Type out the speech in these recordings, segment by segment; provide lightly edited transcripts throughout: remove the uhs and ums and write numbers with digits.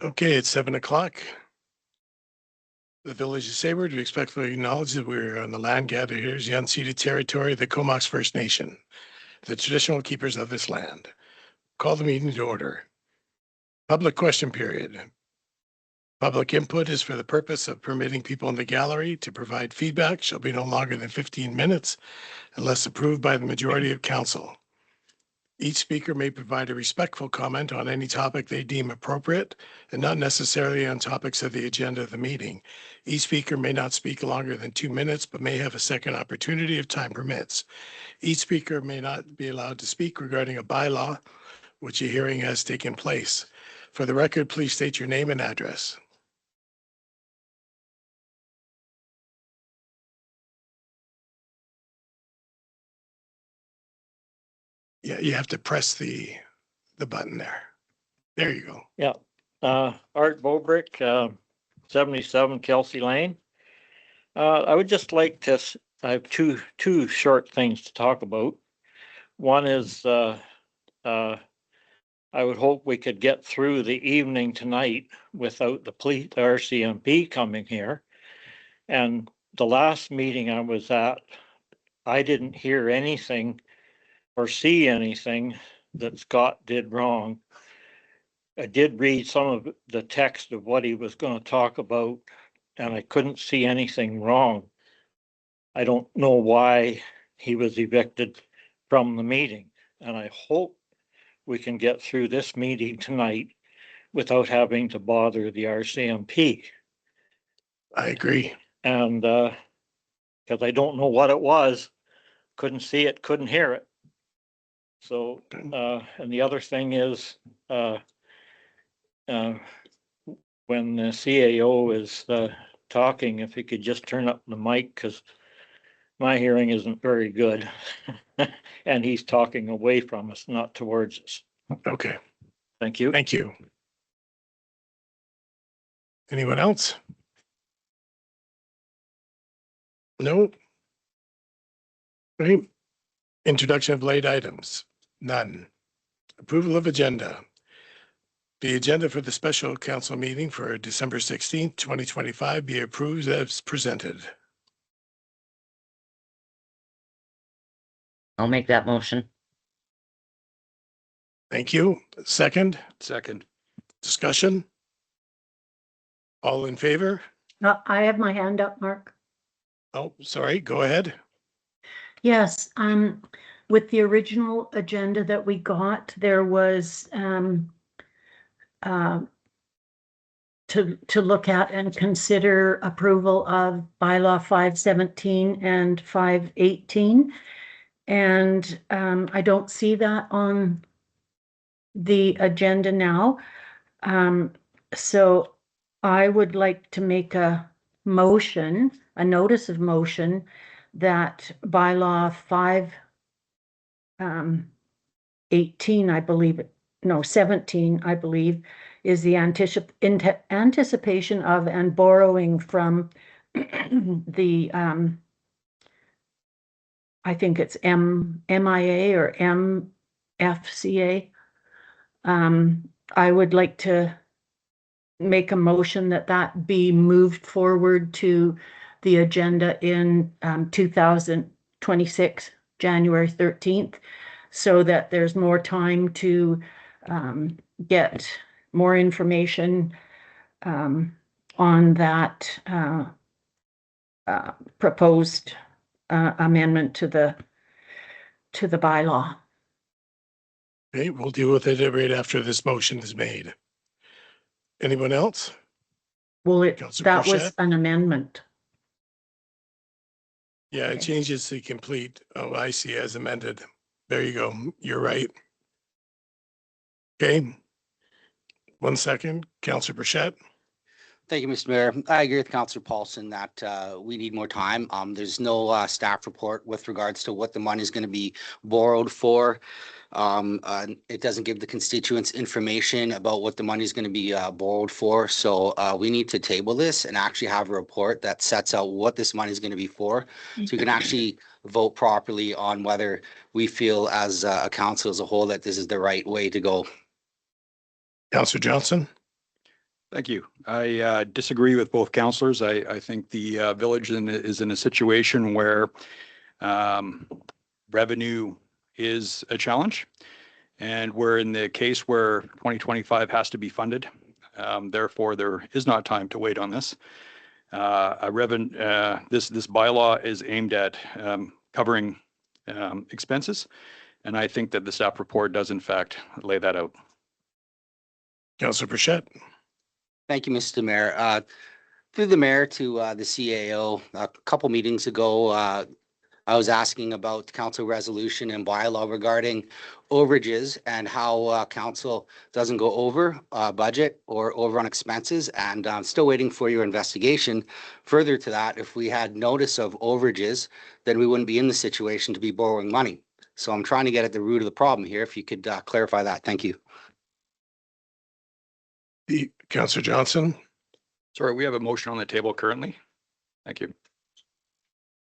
Okay, it's 7 o'clock. The Village of Saybrook, we respectfully acknowledge that we're on the land gathered here is the unceded territory of the Comox First Nation, the traditional keepers of this land. Call the meeting to order. Public question period. Public input is for the purpose of permitting people in the gallery to provide feedback shall be no longer than 15 minutes unless approved by the majority of council. Each speaker may provide a respectful comment on any topic they deem appropriate and not necessarily on topics of the agenda of the meeting. Each speaker may not speak longer than 2 minutes, but may have a second opportunity if time permits. Each speaker may not be allowed to speak regarding a bylaw which a hearing has taken place. For the record, please state your name and address. Yeah, you have to press the button there. There you go. Yeah. Art Bobrick, 77 Kelsey Lane. I would just like to, I have two short things to talk about. One is, I would hope we could get through the evening tonight without the police, the RCMP coming here. And the last meeting I was at, I didn't hear anything or see anything that Scott did wrong. I did read some of the text of what he was going to talk about, and I couldn't see anything wrong. I don't know why he was evicted from the meeting, and I hope we can get through this meeting tonight without having to bother the RCMP. I agree. And because I don't know what it was, couldn't see it, couldn't hear it. So, and the other thing is, when the CAO is talking, if he could just turn up the mic, because my hearing isn't very good. And he's talking away from us, not towards us. Okay. Thank you. Thank you. Anyone else? No. Right. Introduction of late items. None. Approval of agenda. The agenda for the special council meeting for December 16th, 2025 be approved as presented. I'll make that motion. Thank you. Second. Second. Discussion. All in favor? I have my hand up, Mark. Oh, sorry. Go ahead. Yes, with the original agenda that we got, there was to look at and consider approval of bylaw 517 and 518. And I don't see that on the agenda now. So I would like to make a motion, a notice of motion, that bylaw 518, I believe, no, 17, I believe, is the anticipation of and borrowing from the, I think it's MIA or MFCA. I would like to make a motion that that be moved forward to the agenda in 2026, January 13th, so that there's more time to get more information on that proposed amendment to the bylaw. Okay, we'll deal with it right after this motion is made. Anyone else? Well, Councillor that was Burchett? an amendment. Yeah, it Okay. changes the complete. Oh, I see, as amended. There you go. You're right. Okay. 1 second, Councillor Burchett. Thank you, Mr. Mayor. I agree with Councillor Paulson that we need more time. There's no staff report with regards to what the money is going to be borrowed for. It doesn't give the constituents information about what the money is going to be borrowed for. So we need to table this and actually have a report that sets out what this money is going to be for. So you can actually vote properly on whether we feel as a council as a whole that this is the right way to go. Councillor Johnson. Thank you. I disagree with both councillors. I think the village is in a situation where revenue is a challenge. And we're in the case where 2025 has to be funded. Therefore, there is not time to wait on this. This bylaw is aimed at covering expenses. And I think that the staff report does in fact lay that out. Councillor Burchett. Thank you, Mr. Mayor. Through the mayor to the CAO, a couple meetings ago, I was asking about the council resolution and bylaw regarding overages and how council doesn't go over budget or over on expenses. And I'm still waiting for your investigation. Further to that, if we had notice of overages, then we wouldn't be in the situation to be borrowing money. So I'm trying to get at the root of the problem here. If you could clarify that. Thank you. Councillor Johnson. Sorry, we have a motion on the table currently. Thank you.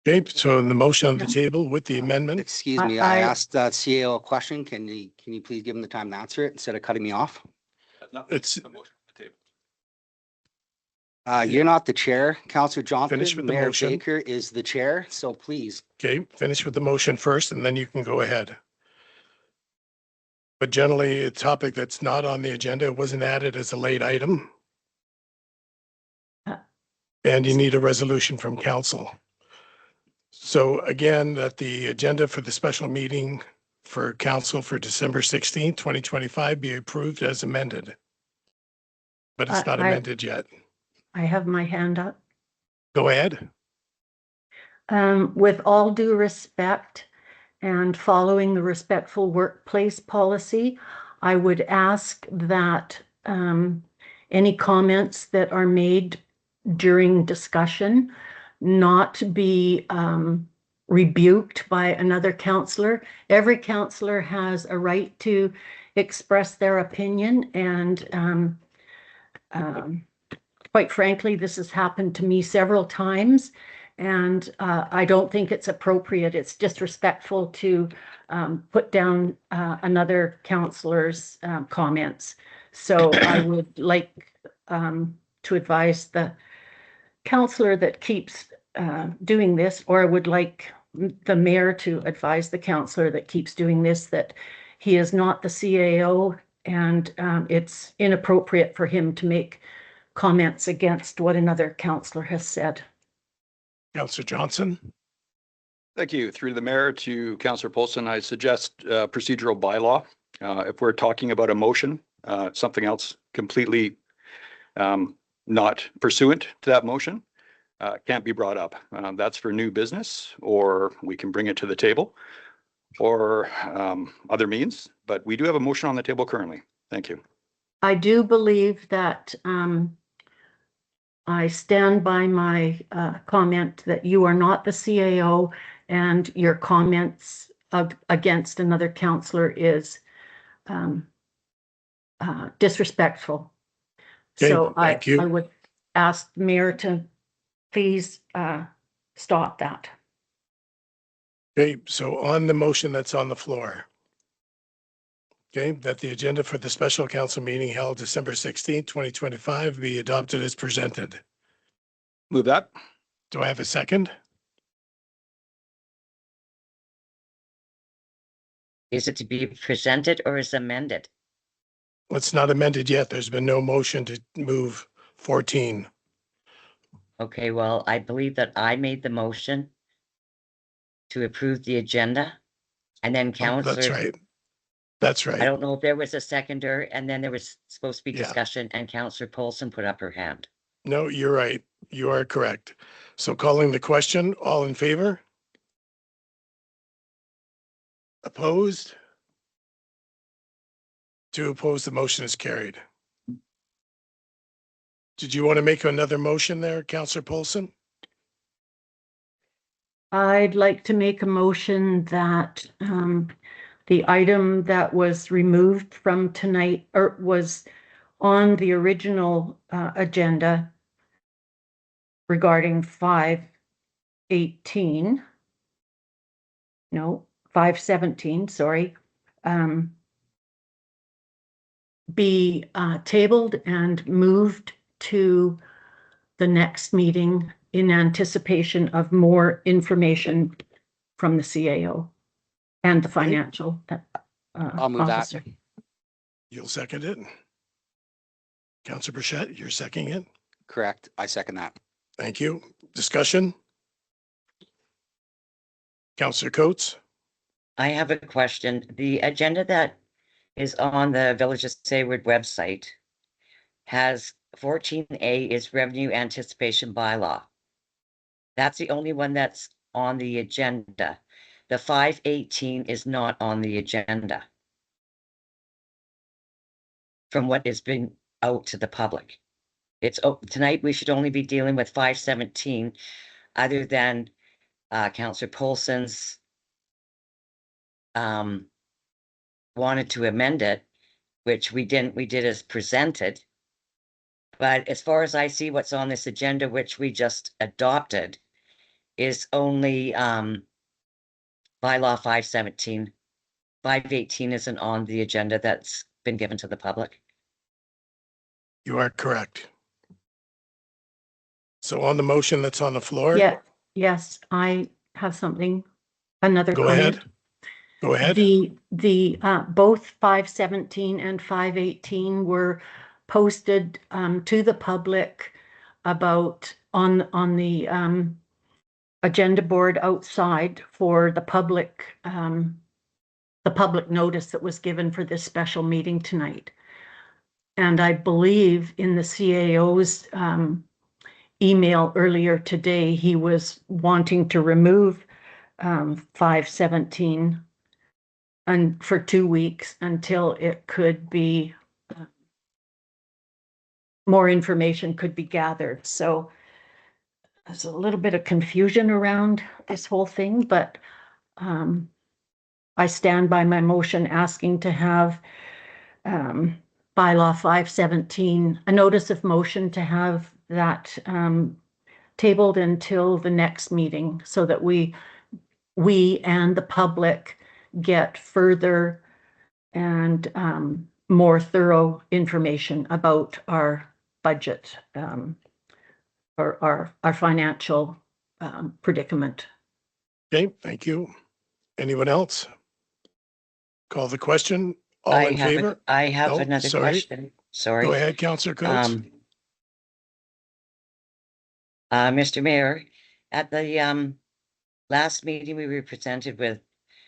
Okay, so the motion on the table with the amendment. Excuse me, I asked CAO a question. Can you please give him the time to answer it instead of cutting me off? It's a motion on the table. You're not the chair, Councillor Johnson. Finish with the Mayor motion. Baker is the chair, so please. okay. Finish with the motion first, and then you can go ahead. But generally, a topic that's not on the agenda, it wasn't added as a late item. And you need a resolution from council. So again, that the agenda for the special meeting for council for December 16th, 2025 be approved as amended. But it's not amended yet. I have my hand up. Go ahead. With all due respect and following the respectful workplace policy, I would ask that any comments that are made during discussion not be rebuked by another councillor. Every councillor has a right to express their opinion, and quite frankly, this has happened to me several times, and I don't think it's appropriate. It's disrespectful to put down another councillor's comments. So I would like to advise the councillor that keeps doing this, or I would like the mayor to advise the councillor that keeps doing this, that he is not the CAO, and it's inappropriate for him to make comments against what another councillor has said. Councillor Johnson. Thank you. Through the mayor to Councillor Paulson, I suggest procedural bylaw. If we're talking about a motion, something else completely not pursuant to that motion can't be brought up. That's for new business, or we can bring it to the table, or other means. But we do have a motion on the table currently. Thank you. I do believe that I stand by my comment that you are not the CAO, and your comments against another councillor is disrespectful. Okay, so thank you. I would ask the mayor to please stop that. Okay, so on the motion that's on the floor. Okay, that the agenda for the special council meeting held December 16th, 2025 be adopted as presented. Move that. Do I have a second? Is it to be presented or is amended? Well, it's not amended yet. There's been no motion to move 14. Okay, well, I believe that I made the motion to approve the agenda, and then Oh, councillors. that's right. That's I right. don't know if there was a seconder, and then there was supposed to be Yeah. discussion, and Councillor Paulson put up her hand. No, you're right. You are correct. So calling the question, all in favor? Opposed? Two opposed, the motion is carried. Did you want to make another motion there, Councillor Paulson? I'd like to make a motion that the item that was removed from tonight, or was on the original agenda regarding 517, sorry, be tabled and moved to the next meeting in anticipation of more information from the CAO and the financial I'll move that. officer. You'll second it? Counselor Burchett, you're seconding it? Correct. I second that. Thank you. Discussion? Counselor Coates? I have a question. The agenda that is on the Village of Sayward website has 14A is revenue anticipation bylaw. That's the only one that's on the agenda. The 518 is not on the agenda. From what is being out to the public. It's tonight we should only be dealing with 517, other than Councillor Polson's wanted to amend it, which we didn't, we did as presented. But as far as I see, what's on this agenda, which we just adopted, is only bylaw 517. 518 isn't on the agenda that's been given to the public. You are correct. So on the motion that's on the floor? Yeah, yes, I have something, another Go comment. ahead. Go ahead. The both 517 and 518 were posted to the public about on the agenda board outside for the public notice that was given for this special meeting tonight. And I believe in the CAO's email earlier today, he was wanting to remove 517 and for 2 weeks until it could be more information could be gathered. So there's a little bit of confusion around this whole thing, but I stand by my motion asking to have bylaw 517, a notice of motion to have that tabled until the next meeting so that we and the public get further and more thorough information about our budget or our financial predicament. Okay, thank you. Anyone else? Call the question. All in favor? I have No, another sorry. question. Sorry. Go ahead, Councillor Coates. Mr. Mayor, at the last meeting, we were presented with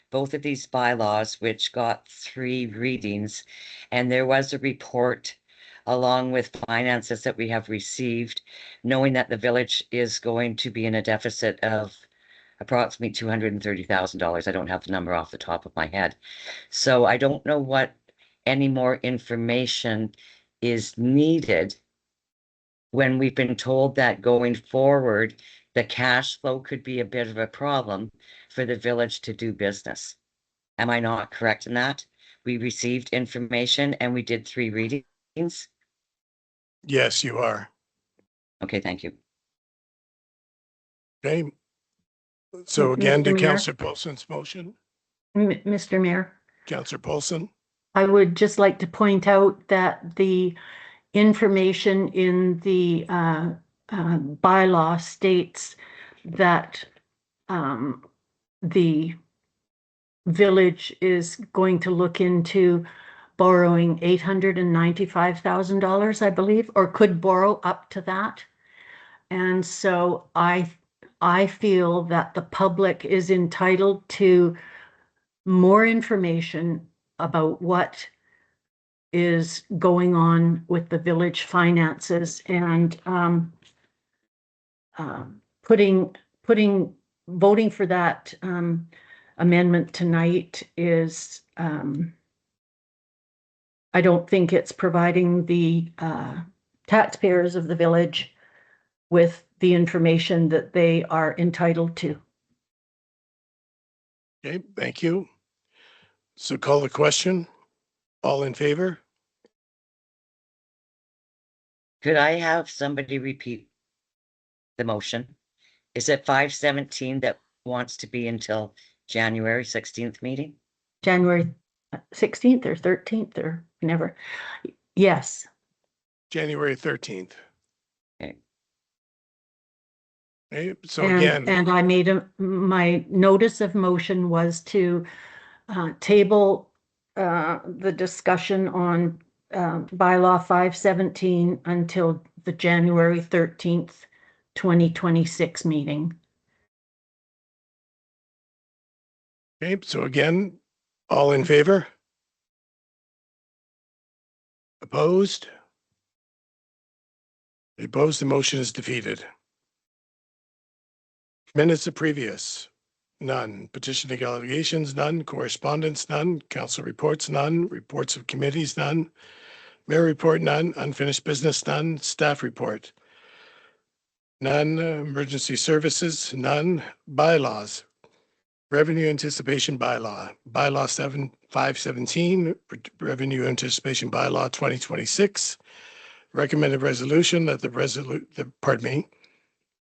both of these bylaws, which got 3 readings, and there was a report along with finances that we have received, knowing that the village is going to be in a deficit of approximately $230,000. I don't have the number off the top of my head. So I don't know what any more information is needed when we've been told that going forward, the cash flow could be a bit of a problem for the village to do business. Am I not correct in that? We received information and we did 3 readings. Yes, you are. Okay, thank you. Okay. So again, to Mr. Mayor? Councillor Paulson's motion, Mr. Mayor, Councillor Paulson. I would just like to point out that the information in the bylaw states that the village is going to look into borrowing $895,000, I believe, or could borrow up to that. And so I feel that the public is entitled to more information about what is going on with the village finances and voting for that amendment tonight is I don't think it's providing the taxpayers of the village with the information that they are entitled to. Okay, thank you. So call the question. All in favor? Could I have somebody repeat the motion? Is it 517 that wants to be until January 16th meeting? January 16th or 13th or never. Yes. January 13th. Okay, so again, And I made my notice of motion was to table the discussion on bylaw 517 until the January 13th, 2026 meeting. okay, so again, all in favor? Opposed? Opposed, the motion is defeated. Minutes of previous, none. Petitioning allegations, none. Correspondence, none. Council reports, none. Reports of committees, none. Mayor report, none. Unfinished business, none. Staff report, none. Emergency services, none. Bylaws. Revenue anticipation bylaw, bylaw 517, revenue anticipation bylaw 2026. Recommended resolution that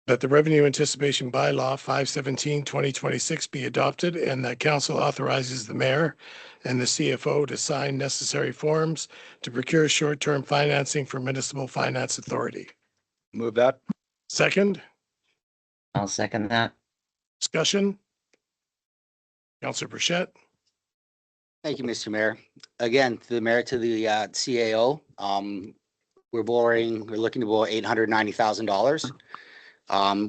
that the revenue anticipation bylaw 517/2026 be adopted and that council authorizes the mayor and the CFO to sign necessary forms to procure short-term financing for Municipal Finance Authority. Move that. Second, I'll second that. discussion. Councillor Burchett. Thank you, Mr. Mayor. Again, to the mayor, to the CAO, we're looking to borrow $890,000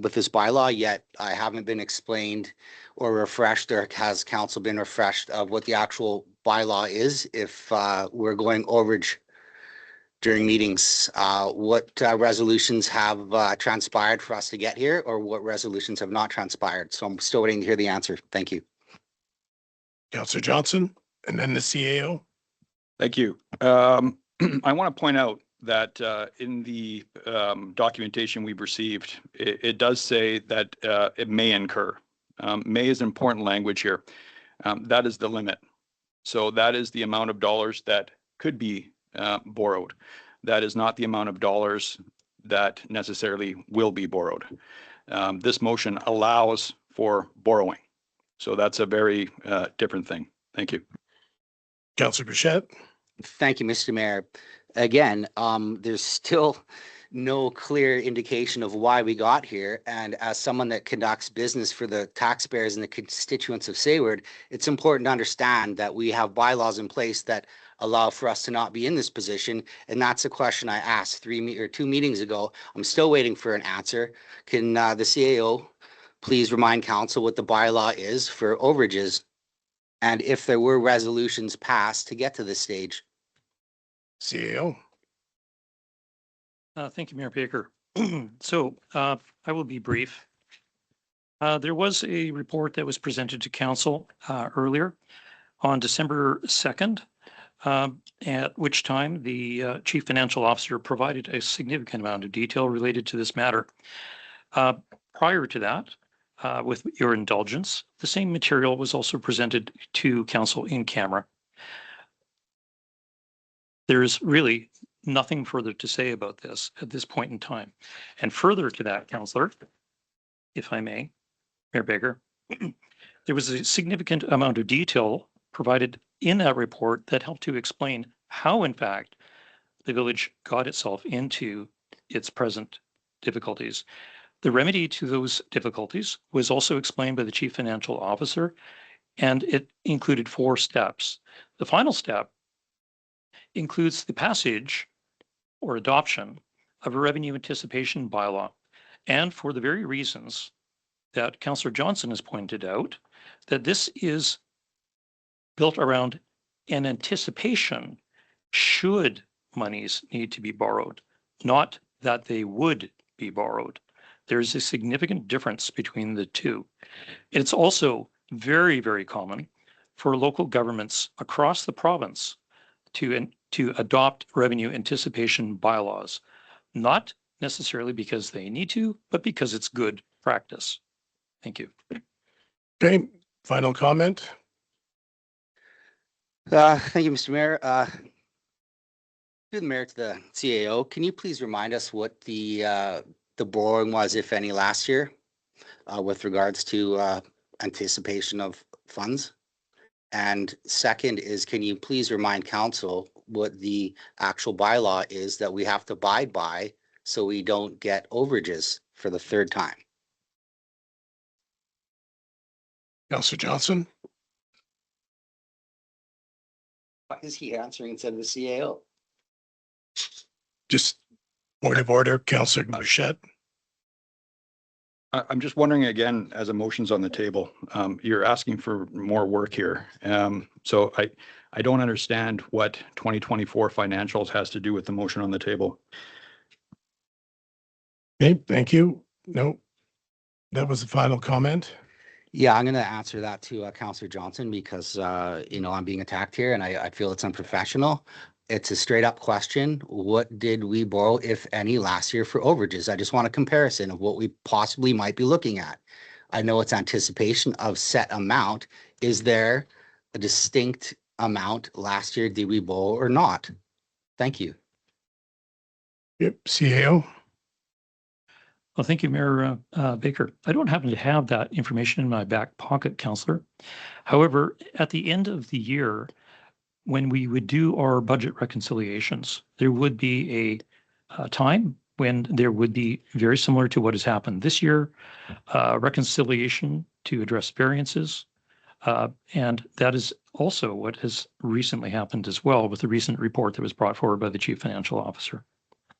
with this bylaw, yet I haven't been explained or refreshed, or has council been refreshed of what the actual bylaw is if we're going overage during meetings. What resolutions have transpired for us to get here, or what resolutions have not transpired? So I'm still waiting to hear the answer. Thank you. Councillor Johnson, and then the CAO. Thank you. I want to point out that in the documentation we've received, it does say that it may incur. May is important language here. That is the limit. So that is the amount of dollars that could be borrowed. That is not the amount of dollars that necessarily will be borrowed. This motion allows for borrowing. So that's a very different thing. Thank you. Councillor Burchett. Thank you, Mr. Mayor. Again, there's still no clear indication of why we got here. And as someone that conducts business for the taxpayers and the constituents of Sayward, it's important to understand that we have bylaws in place that allow for us to not be in this position. And that's a question I asked 2 meetings ago. I'm still waiting for an answer. Can the CAO please remind council what the bylaw is for overages? And if there were resolutions passed to get to this stage? CAO. Thank you, Mayor Baker. So I will be brief. There was a report that was presented to council earlier on December 2nd, at which time the Chief Financial Officer provided a significant amount of detail related to this matter. Prior to that, with your indulgence, the same material was also presented to council in camera. There is really nothing further to say about this at this point in time. And further to that, Councillor, if I may, Mayor Baker, there was a significant amount of detail provided in that report that helped to explain how, in fact, the village got itself into its present difficulties. The remedy to those difficulties was also explained by the Chief Financial Officer, and it included 4 steps. The final step includes the passage or adoption of a revenue anticipation bylaw. And for the very reasons that Councillor Johnson has pointed out, that this is built around an anticipation should monies need to be borrowed, not that they would be borrowed. There's a significant difference between the two. It's also very, very common for local governments across the province to adopt revenue anticipation bylaws, not necessarily because they need to, but because it's good practice. Thank you. Okay, final comment. Thank you, Mr. Mayor. To the mayor, to the CAO, can you please remind us what the borrowing was, if any, last year with regards to anticipation of funds? And second is, can you please remind council what the actual bylaw is that we have to abide by to get to this stage? CAO. Thank you. Okay, final comment. To the mayor, to the CAO, can you please remind us what the borrowing was, if any, last year with regards to anticipation of funds? And second is, can you please remind council what the actual bylaw is that we have to abide by so we don't get overages for the third time. Counselor Johnson, Why is he answering instead of the CAO? just point of order, Counselor Bouchette. I'm just wondering again, as a motion's on the table, you're asking for more work here. So I don't understand what 2024 financials has to do with the motion on the table. Okay, thank you. No, that was the final comment. Yeah, I'm going to answer that to Councillor Johnson because, I'm being attacked here and I feel it's unprofessional. It's a straight up question. What did we borrow, if any, last year for overages? I just want a comparison of what we possibly might be looking at. I know it's anticipation of set amount. Is there a distinct amount last year? Did we borrow or not? Thank you. Yep, CAO. Well, thank you, Mayor Baker. I don't happen to have that information in my back pocket, Councillor. However, at the end of the year, when we would do our budget reconciliations, there would be a time when there would be very similar to what has happened this year, reconciliation to address variances. And that is also what has recently happened as well with the recent report that was brought forward by the Chief Financial Officer.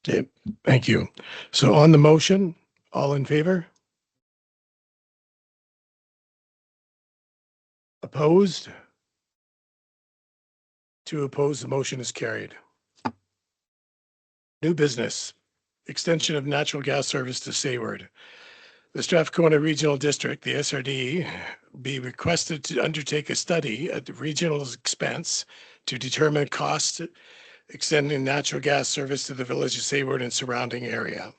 Okay, thank you. So on the motion, all in favor? Opposed? To oppose, the motion is carried. New business, extension of natural gas service to Sayward. The Strathcona Regional District, the SRD, be requested to undertake a study at the regional expense to determine costs extending natural gas service to the village of Sayward and surrounding area.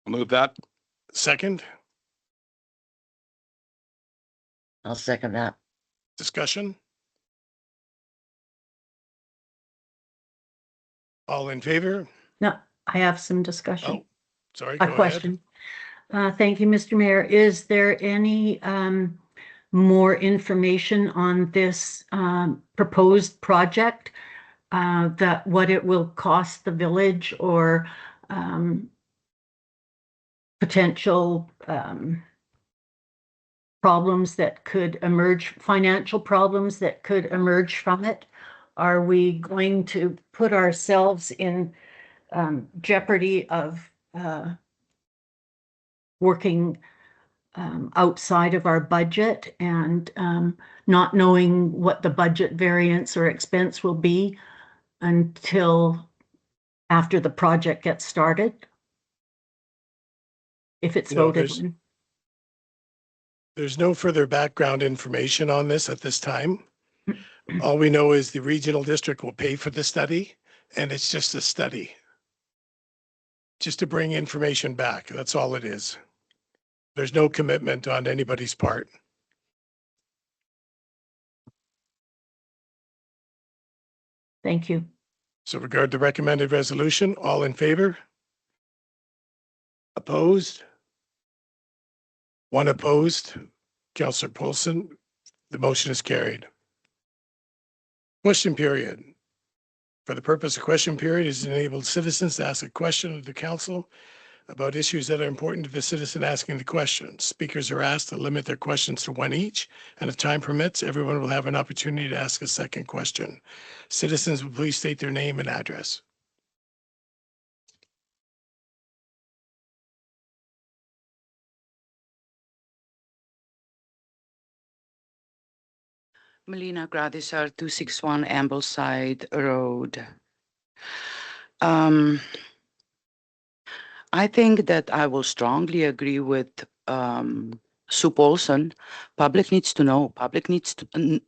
I'll move that. Second, I'll second that. discussion. All in favor? No, I have some discussion. Oh, sorry, A go ahead. question. Thank you, Mr. Mayor. Is there any more information on this proposed project? That what it will cost the village or potential problems that could emerge, financial problems that could emerge from it? Are we going to put ourselves in jeopardy of working outside of our budget and not knowing what the budget variance or expense will be until after the project gets started? If it's No, voted there's- in. There's no further background information on this at this time. All we know is the regional district will pay for the study, and it's just a study. Just to bring information back, that's all it is. There's no commitment on anybody's part. Thank you. So regard the recommended resolution, all in favor? Opposed? One opposed, Councillor Paulson. The motion is carried. Question period. For the purpose of question period is to enable citizens to ask a question of the council about issues that are important to the citizen asking the question. Speakers are asked to limit their questions to one each, and if time permits, everyone will have an opportunity to ask a second question. Citizens will please state their name and address. Melina Gradisar, 261 Ambleside Road. I think that I will strongly agree with Sue Paulson. Public needs to know. Public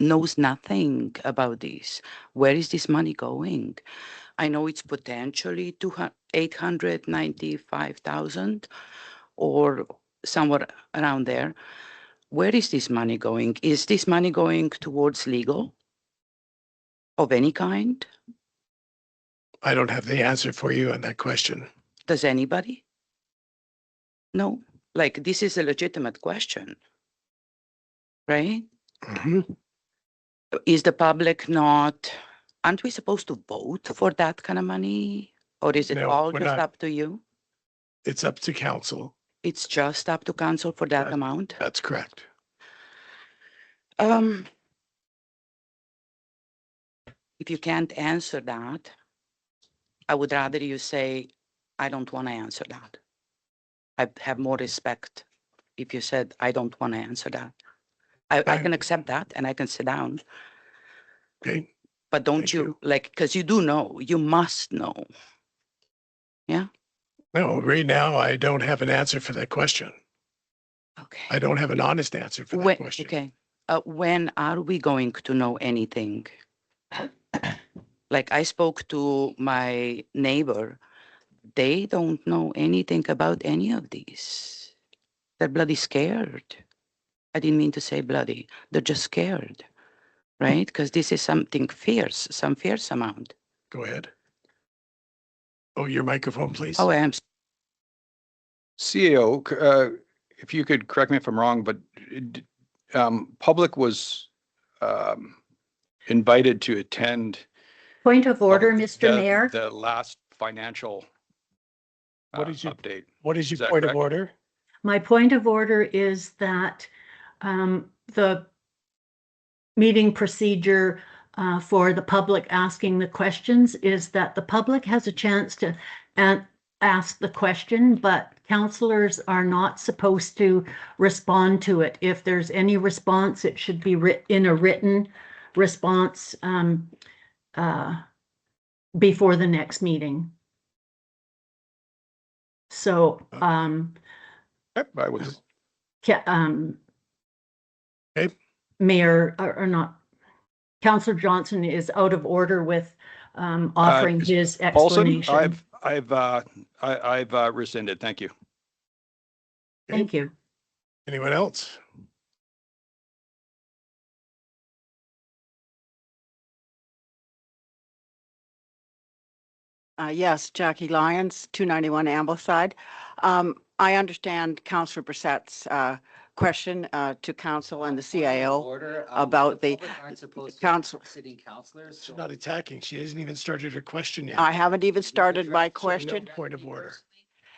knows nothing about this. Where is this money going? I know it's potentially 895,000 or somewhere around there. Where is this money going? Is this money going towards legal of any kind? I don't have the answer for you on that question. Does anybody? No, like this is a legitimate question, right? Mhm. Is the public not, aren't we supposed to vote for that kind of money? Or is it No, all we're just not. up to you? It's up to council. It's just up to council for that That- amount? That's correct. Um, if you can't answer that, I would rather you say, I don't want to answer that. I have more respect if you said, I don't want to answer that. I Fine. can accept that and I can sit down, Okay, but don't Thank you, you. like, because you do know, you must know. no, right now I don't have an answer for that question. Okay. I don't have an honest answer for that When, question. okay, when are we going to know anything? Like I spoke to my neighbor, they don't know anything about any of these. They're bloody scared. I didn't mean to say bloody. They're just scared, right? Because this is something fierce, some fierce amount. Go ahead. Oh, your microphone, please. Oh, I am. CAO, if you could correct me if I'm wrong, but public was invited to attend. Point of order, the- Mr. Mayor. The last financial What is your- update. What is your Is that point of correct? order? My point of order is that the meeting procedure for the public asking the questions is that the public has a chance to ask the question, but councillors are not supposed to respond to it. If there's any response, it should be in a written response before the next meeting. So, Yep, I was, Okay. Mayor, or not, Councillor Johnson is out of order with offering his Paulson, explanation. I've rescinded. Thank you. Thank you. Anyone else? Yes, Jackie Lyons, 291 Ambleside. I understand Councillor Brissett's question to council and the CIO. Order, about the public aren't supposed to council- Sitting councillors. She's not attacking. She hasn't even started her question yet. I haven't even started my So question. no point of order.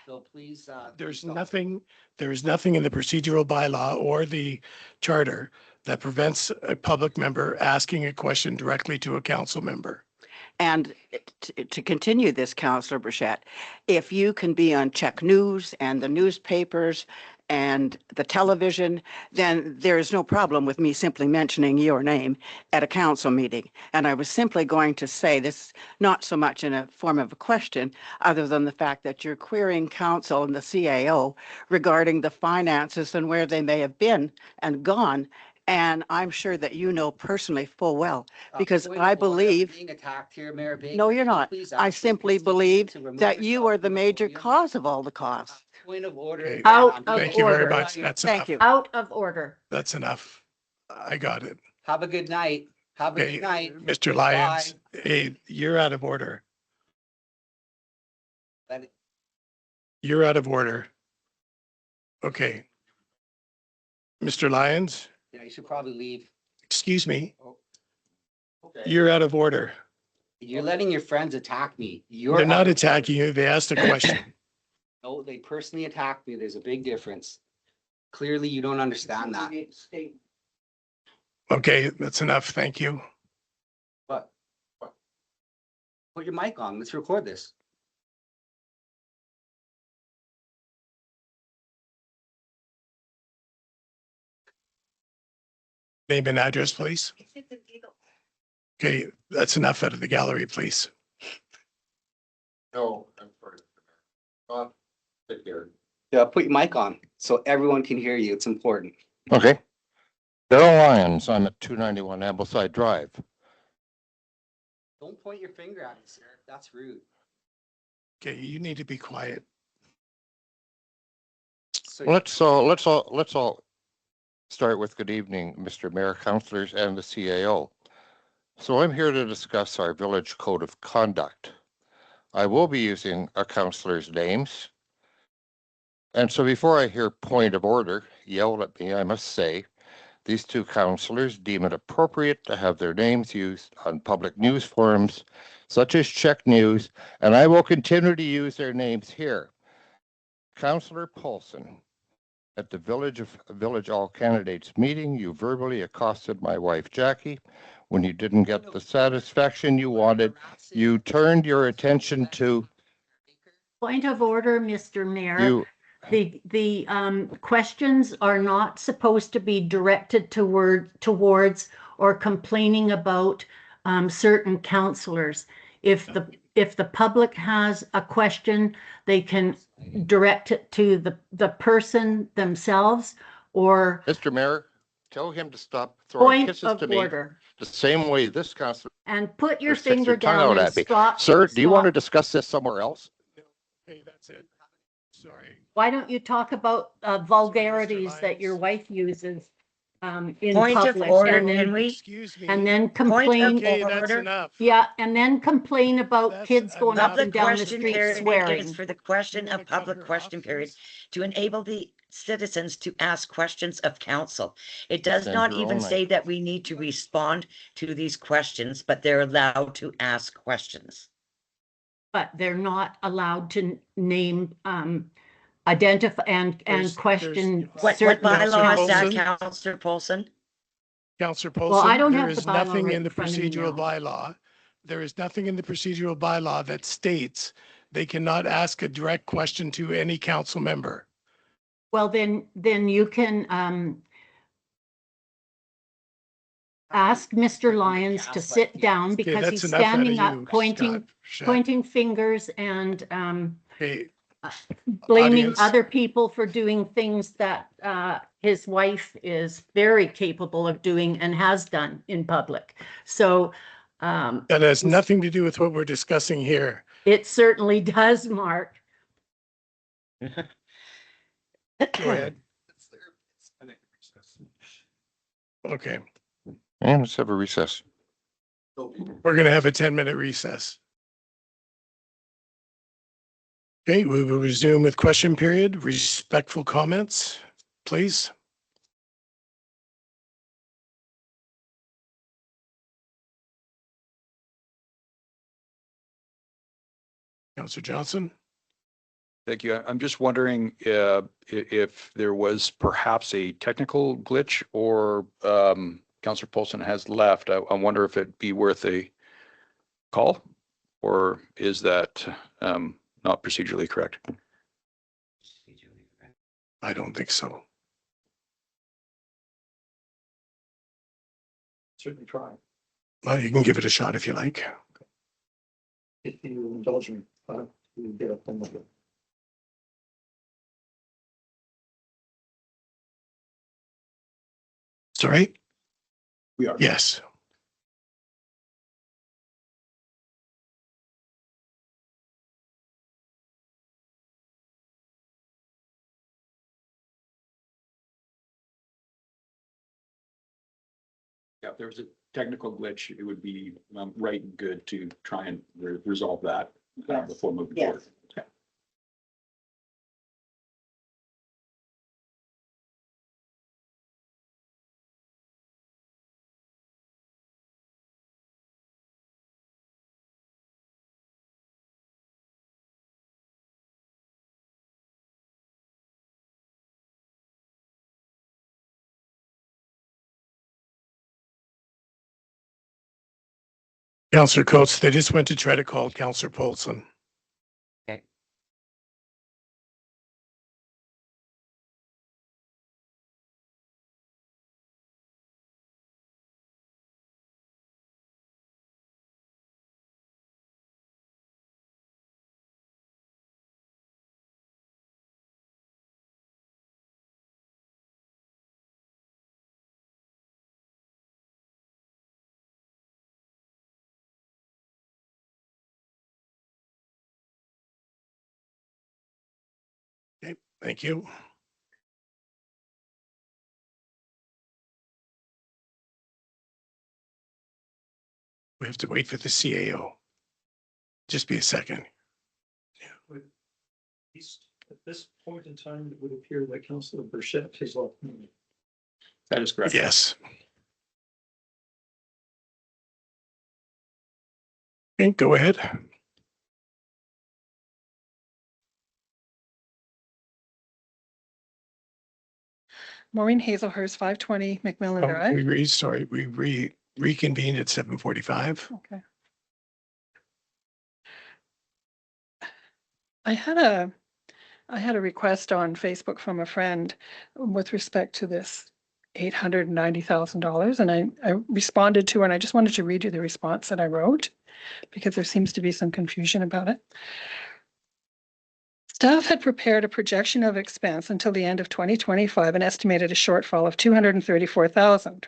So please. There's stop. nothing, there is nothing in the procedural bylaw or the charter that prevents a public member asking a question directly to a council member. And to continue this, Councillor Burchett, if you can be on Czech News and the newspapers and the television, then there is no problem with me simply mentioning your name at a council meeting. And I was simply going to say this, not so much in a form of a question, other than the fact that you're querying council and the CAO regarding the finances and where they may have been and gone. And I'm sure that you know personally full well, because Point I of order, believe- being attacked here, Mayor Baker. No, you're not. Please I ask the simply constituent believe to remove that you yourself are the from major podium. cause of all the costs. Point of order. Okay. again, Out I'm of being Thank you very order. much. That's Thank enough. you. Out of order. That's enough. I got it. Have a good night. Have a Okay, good night. Mr. Lyons, hey, you're out of order. Let it- You're out of order. Okay. Mr. Lyons, Yeah, you should probably leave. excuse me, Okay. you're out of order. You're letting your friends attack me. You're They're out not of order. attacking you. They asked a question. No, they personally attacked me. There's a big difference. Clearly, you don't understand that. Okay, that's enough. Thank you. But put your mic on. Let's record this. Name and address, please. Okay, that's enough out of the gallery, please. No, I'm sorry. Take care. Yeah, put your mic on so everyone can hear you. It's important. Okay. Daryl Lyons, I'm at 291 Ambleside Drive. Don't point your finger at me, sir. That's rude. Okay, you need to be quiet. So Let's all start with good evening, Mr. Mayor, councillors, and the CAO. So I'm here to discuss our village code of conduct. I will be using our councillors' names. And so before I hear point of order yelled at me, I must say, these two councillors deem it appropriate to have their names used on public news forums such as Czech News, and I will continue to use their names here. Councillor Paulson, at the Village All Candidates meeting, you verbally accosted my wife Jackie. When you didn't get the satisfaction you wanted, you turned your attention to Point of order, Mr. Mayor. you. The questions are not supposed to be directed towards or complaining about certain councillors. If the public has a question, they can direct it to the person themselves or Mr. Mayor, tell him to stop throwing point kisses of to me order. the same way this councillor And put your sticks finger their tongue down out and at me. stop. Sir, do you want to stop. discuss this somewhere else? Okay, that's it. Sorry. Why don't you talk about vulgarities Lyons. that your wife uses in Point of public order, and can then, we? Excuse me. and then Point of complain? Okay, that's order. enough. Yeah, and then complain about That's kids going up enough. and Public down the question street period swearing. is for the question You wanna of cut public her question off, period please? to enable the citizens to ask questions of council. It does Send not your even own say that we need to respond to these questions, but they're allowed to ask questions. But they're not allowed to name, identify and There's- question there's- What certain. bylaw is that, Coulson? Councillor Paulson? Counselor Well, I Paulson, don't there have the is bylaw nothing right in the in front of me procedural now. bylaw. There is nothing in the procedural bylaw that states they cannot ask a direct question to any council member. Well, then you can, ask Mr. Lyons to sit down Okay, because that's he's enough out of standing you, up, Scott. Shut. pointing fingers and, Okay, blaming Audience. other people for doing things that his wife is very capable of doing and has done in public. So that has nothing to do with what we're discussing here. it certainly does, Mark. Go ahead. Okay, And let's have a recess. we're gonna have a 10-minute recess. Okay, we will resume with question period. Respectful comments, please. Councillor Johnson? Thank you. I'm just wondering if there was perhaps a technical glitch or Councillor Paulson has left. I wonder if it'd be worth a call, or is that not procedurally correct? I don't think so. Certainly try. Well, you can give it a shot if you like. If you indulge me, you get up and look at. Sorry? We are. Yes. Yeah, if there was a technical glitch, it would be right and good to try and resolve that before moving forward. Okay. Councillor Coates, they just went to try to call Councillor Paulson. Okay. Okay, thank you. We have to wait for the CAO. Just be a second. At this point in time, it would appear that Councillor Burchett has left. That is correct. Yes. Okay, go ahead. Maureen Hazelhurst, 520 McMillan Oh, Drive. we reconvened at 7:45. Okay. I had a request on Facebook from a friend with respect to this $890,000, and I responded to her, and I just wanted to read you the response that I wrote because there seems to be some confusion about it. Staff had prepared a projection of expense until the end of 2025 and estimated a shortfall of $234,000.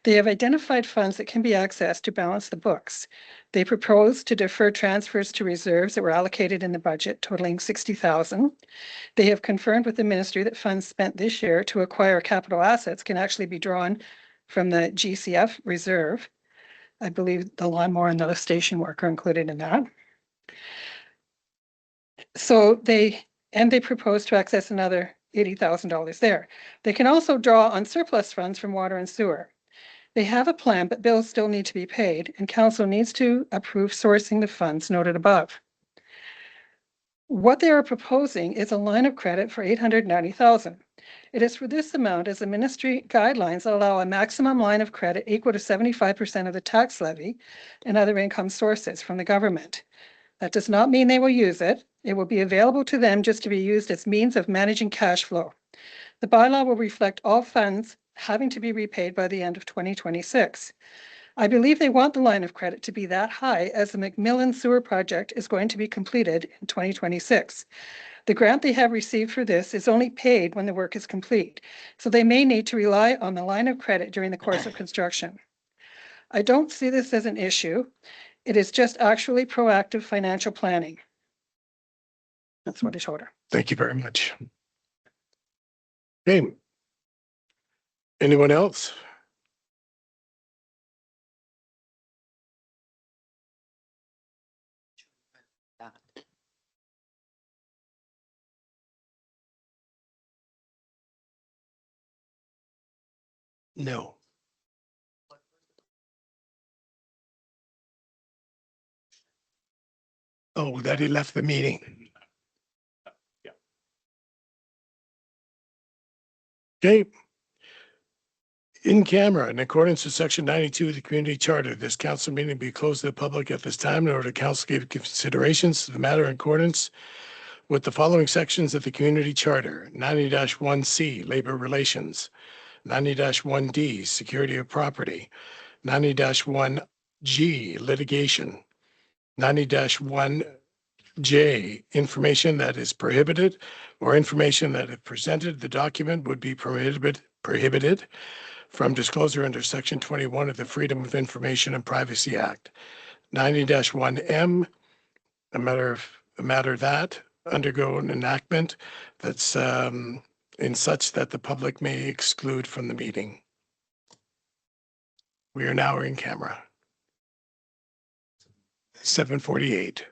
They have identified funds that can be accessed to balance the books. They proposed to defer transfers to reserves that were allocated in the budget, totaling $60,000. They have confirmed with the ministry that funds spent this year to acquire capital assets can actually be drawn from the GCF reserve. I believe the lawnmower and the lift station work are included in that. So they propose to access another $80,000 there. They can also draw on surplus funds from water and sewer. They have a plan, but bills still need to be paid, and council needs to approve sourcing the funds noted above. What they are proposing is a line of credit for $890,000. It is for this amount as the ministry guidelines allow a maximum line of credit equal to 75% of the tax levy and other income sources from the government. That does not mean they will use it. It will be available to them just to be used as means of managing cash flow. The bylaw will reflect all funds having to be repaid by the end of 2026. I believe they want the line of credit to be that high as the McMillan Sewer Project is going to be completed in 2026. The grant they have received for this is only paid when the work is complete, so they may need to rely on the line of credit during the course of construction. I don't see this as an issue. It is just actually proactive financial planning. That's what I told her. Thank you very much. Okay. Anyone else? No. Oh, that he left the meeting. Okay. In camera, in accordance with section 92 of the community charter, this council meeting be closed to the public at this time in order to council give considerations to the matter in accordance with the following sections of the community charter: 90-1C, labor relations; 90-1D, security of property; 90-1G, litigation; 90-1J, information that is prohibited or information that if presented, the document would be prohibited from disclosure under section 21 of the Freedom of Information and Privacy Act. 90-1M, a matter that undergo an enactment that's in such that the public may exclude from the meeting. We are now in camera. 7:48.